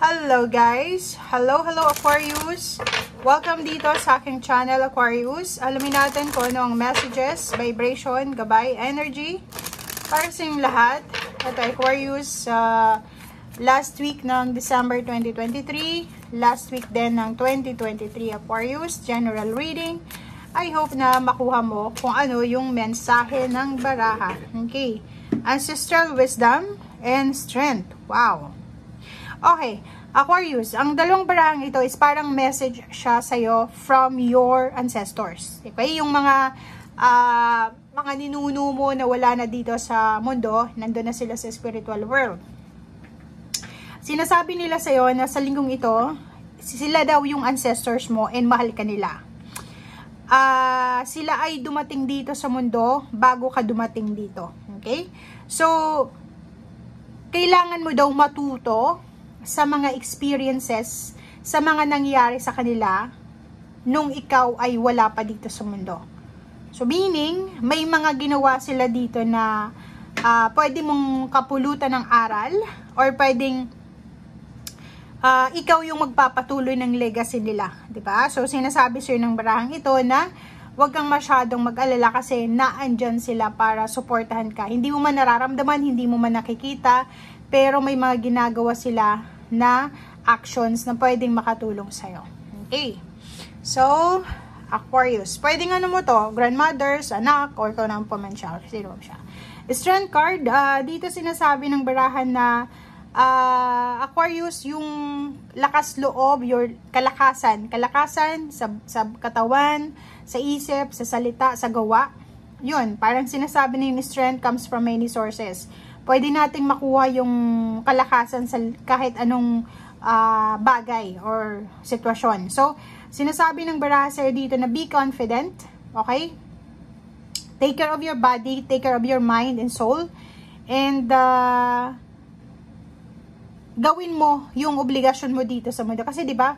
Hello guys! Hello Aquarius! Welcome dito sa aking channel Aquarius. Alamin natin kung ano ang messages, vibration, gabay, energy para sa inyong lahat. Ito Aquarius, last week ng December 2023, last week din ng 2023 Aquarius, general reading. I hope na makuha mo kung ano yung mensahe ng baraha. Okay. Ancestral wisdom and strength. Wow. Okay. Aquarius, ang dalawang barahang ito is parang message siya sa'yo from your ancestors. Okay? Yung mga ninuno mo na wala na dito sa mundo, nandun na sila sa spiritual world. Sinasabi nila sa'yo na sa linggong ito, sila daw yung ancestors mo and mahal ka nila. Sila ay dumating dito sa mundo bago ka dumating dito. Okay? So, kailangan mo daw matuto sa mga experiences, sa mga nangyari sa kanila nung ikaw ay wala pa dito sa mundo. So, meaning, may mga ginawa sila dito na pwede mong kapulutan ng aral or pwedeng ikaw yung magpapatuloy ng legacy nila. Diba? So, sinasabi sa'yo ng barahang ito na huwag kang masyadong mag-alala kasi naandyan sila para suportahan ka. Hindi mo man nararamdaman, hindi mo man nakikita, pero may mga ginagawa sila na actions na pwedeng makatulong sa'yo. Okay. So, Aquarius. Pwedeng ano mo to, grandmothers, anak, or ikaw na ang pamansya. Sino siya? Strength card, dito sinasabi ng barahan na Aquarius, yung lakas loob, your kalakasan sa katawan, sa isip, sa salita, sa gawa. Yun, parang sinasabi na yung strength comes from many sources. Pwede nating makuha yung kalakasan sa kahit anong bagay or sitwasyon. So, sinasabi ng baraha sa'yo dito na be confident, okay? Take care of your body, take care of your mind and soul, and gawin mo yung obligasyon mo dito sa mundo. Kasi, di ba,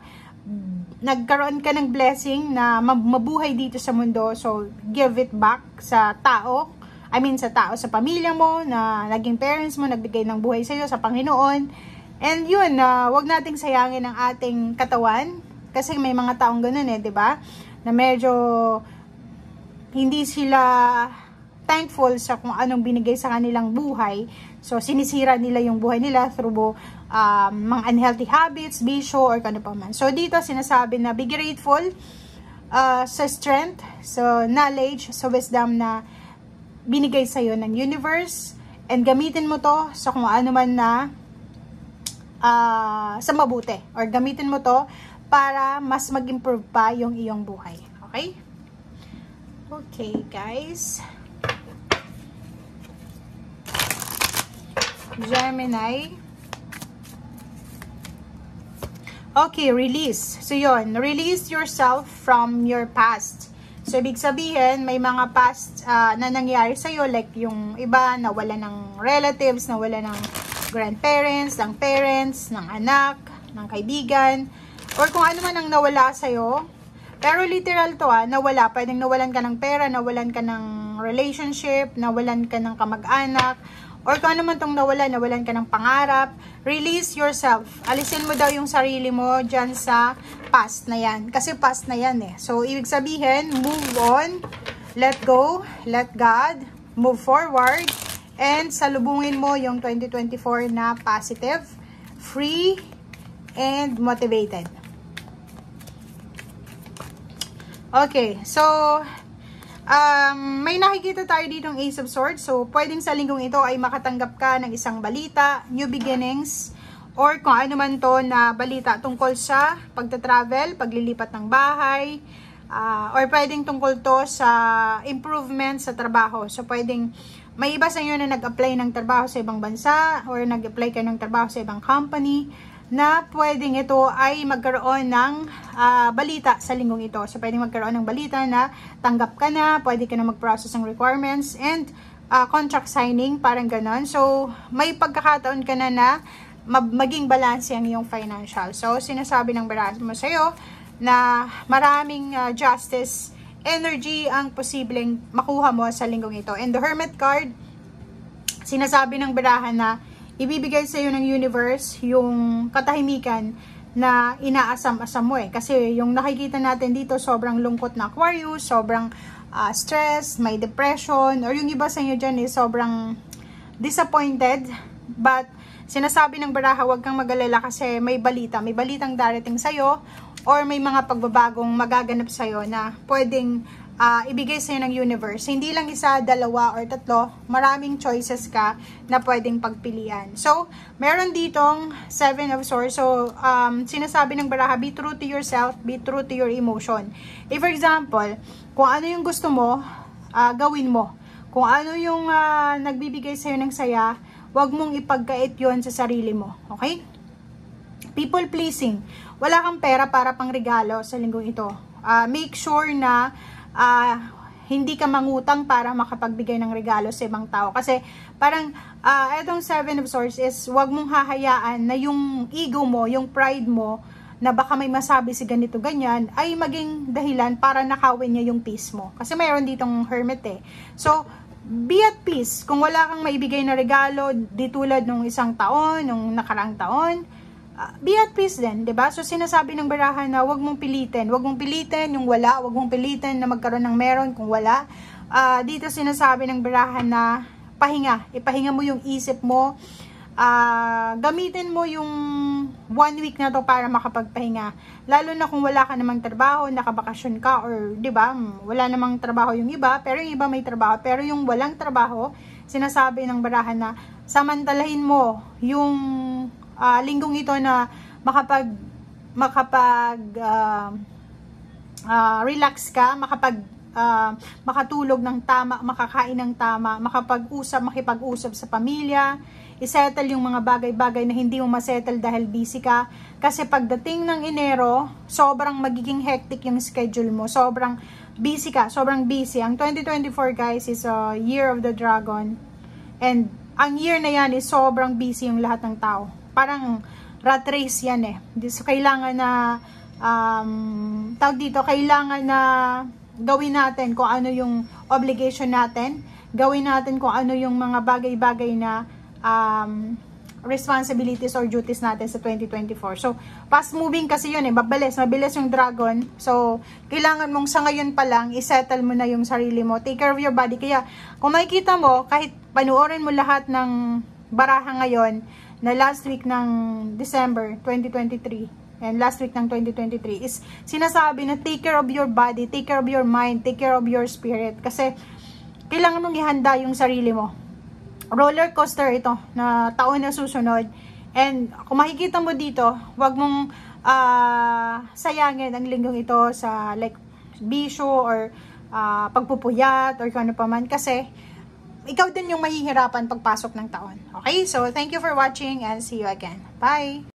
nagkaroon ka ng blessing na mabuhay dito sa mundo, so give it back sa tao. Sa tao, sa pamilya mo, na naging parents mo, nagbigay ng buhay sa iyo, sa Panginoon. And yun, wag nating sayangin ang ating katawan. Kasi may mga taong ganun di ba? Na medyo hindi sila thankful sa kung anong binigay sa kanilang buhay. So, sinisira nila yung buhay nila through mga unhealthy habits, bisyo, or kano pa man. So, dito sinasabi na be grateful sa strength, sa knowledge, sa wisdom na binigay sa'yo ng universe, and gamitin mo to sa kung ano man na sa mabuti, or gamitin mo to para mas mag-improve pa yung iyong buhay. Okay? Okay, guys. Gemini. Okay, release. So, yun. Release yourself from your past. So, ibig sabihin, may mga past na nangyari sa'yo, like yung iba, nawala ng relatives, nawala ng grandparents, ng parents, ng anak, ng kaibigan, or kung ano man ang nawala sa'yo. Pero literal to nawala. Pwedeng nawalan ka ng pera, nawalan ka ng relationship, nawalan ka ng kamag-anak, or kung ano man tong nawalan ka ng pangarap. Release yourself. Alisin mo daw yung sarili mo dyan sa past na yan. Kasi past na yan So, ibig sabihin, move on, let go, let God, move forward, and salubungin mo yung 2024 na positive, free, and motivated. Okay, so, may nakikita tayo ditong Ace of Swords. So, pwedeng sa linggong ito ay makatanggap ka ng isang balita, new beginnings, or kung ano man to na balita tungkol sa pagta-travel, paglilipat ng bahay, or pwedeng tungkol to sa improvement sa trabaho. So, pwedeng may iba sa inyo na nag-apply ng trabaho sa ibang bansa, or nag-apply kayo ng trabaho sa ibang company, na pwedeng ito ay magkaroon ng balita sa linggong ito. So, pwedeng magkaroon ng balita na tanggap ka na, pwede ka na mag-process ng requirements, and contract signing, parang ganon. So, may pagkakataon ka na maging balance ang iyong financial. So, sinasabi ng baraha mo sa'yo na maraming justice energy ang posibleng makuha mo sa linggong ito. And the Hermit card, sinasabi ng baraha na ibibigay sa iyo ng universe yung katahimikan na inaasam-asam mo eh. Kasi yung nakikita natin dito, sobrang lungkot na Aquarius, sobrang stress, may depression, or yung iba sa inyo dyan is sobrang disappointed. But sinasabi ng baraha, huwag kang mag-alala kasi may balitang darating sa'yo, or may mga pagbabagong magaganap sa'yo na pwedeng ibigay sa'yo ng universe. Hindi lang isa, dalawa, or tatlo, maraming choices ka na pwedeng pagpilian. So, meron ditong 7 of Swords. So, sinasabi ng baraha, be true to yourself, be true to your emotion. If for example, kung ano yung gusto mo, gawin mo. Kung ano yung nagbibigay sa'yo ng saya, wag mong ipagkait yon sa sarili mo. Okay? People pleasing. Wala kang pera para pang regalo sa linggong ito. Make sure na hindi ka mangutang para makapagbigay ng regalo sa ibang tao. Kasi parang etong 7 of Swords is wag mong hahayaan na yung ego mo, yung pride mo, na baka may masabi si ganito ganyan, ay maging dahilan para nakawin niya yung peace mo. Kasi mayroon ditong Hermit eh. So, be at peace. Kung wala kang maibigay na regalo, di tulad nung isang taon, nung nakaraang taon, be at peace din, 'di ba? So sinasabi ng baraha na 'wag mong pilitin yung wala, 'wag mong pilitin na magkaroon ng meron kung wala. Dito sinasabi ng baraha na ipahinga mo yung isip mo. Gamitin mo yung 1 week na to para makapagpahinga. Lalo na kung wala ka namang trabaho, nakabakasyon ka, or 'di ba? Wala namang trabaho yung iba, pero yung iba may trabaho, pero yung walang trabaho, sinasabi ng baraha na samantalahin mo yung linggong ito na relax ka, makatulog ng tama, makakain ng tama, makipag-usap sa pamilya, isettle yung mga bagay-bagay na hindi mo masettle dahil busy ka. Kasi pagdating ng Enero, sobrang magiging hectic yung schedule mo, sobrang busy ka, sobrang busy. Ang 2024 guys is a year of the dragon, and ang year na yan is sobrang busy yung lahat ng tao. Parang rat race yan eh. So, kailangan na, kailangan na gawin natin kung ano yung obligation natin. Gawin natin kung ano yung mga bagay-bagay na responsibilities or duties natin sa 2024. So, fast moving kasi yun eh. Mabilis yung dragon. So, kailangan mong sa ngayon pa lang, isettle mo na yung sarili mo. Take care of your body. Kaya, kung makikita mo, kahit panuorin mo lahat ng baraha ngayon, na last week ng December 2023 and last week ng 2023 is sinasabi na take care of your body, take care of your mind, take care of your spirit. Kasi kailangan mong ihanda yung sarili mo. Roller coaster ito na taon na susunod. And kung makikita mo dito, wag mong sayangin ang linggong ito sa like bisyo or pagpupuyat or kung ano pa man. Kasi ikaw din yung mahihirapan pagpasok ng taon. Okay? So, thank you for watching and see you again. Bye!